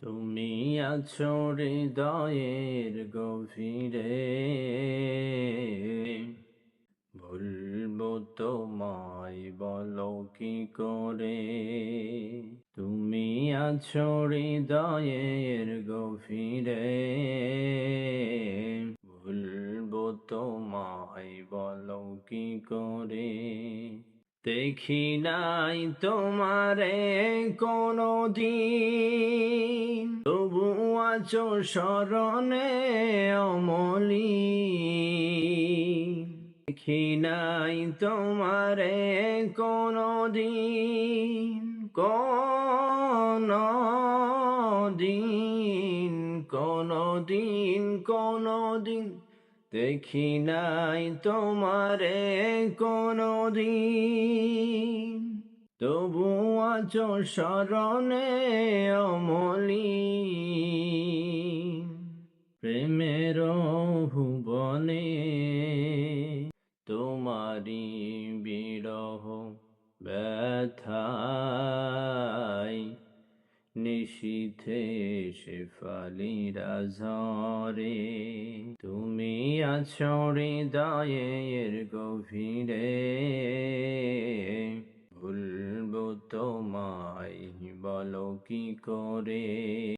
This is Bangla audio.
তুমি আছো হৃদয়ের গভীরে, ভুলবো তোমায় বলো কি করে। তুমি আছো হৃদয়ের গভীরে, ভুলবো তোমায় বলো কি করে। দেখি নাই তোমারে কোনো দিন, তবু আছো স্মরণে অমলি। দেখি নাই তোমারে কোনো দিন, কোনো দিন, কোনো দিন, কোনো দিন। দেখি নাই তোমারে কোনো দিন, তবু আছো স্মরণে অমলি। প্রেমের ভুবনে তোমারি বিরহ ব্যথায়, নিশীথে শেফালিরা ঝরে। তুমি আছো হৃদয়ের গভীরে, ভুলবো তোমায় বলো কি করে।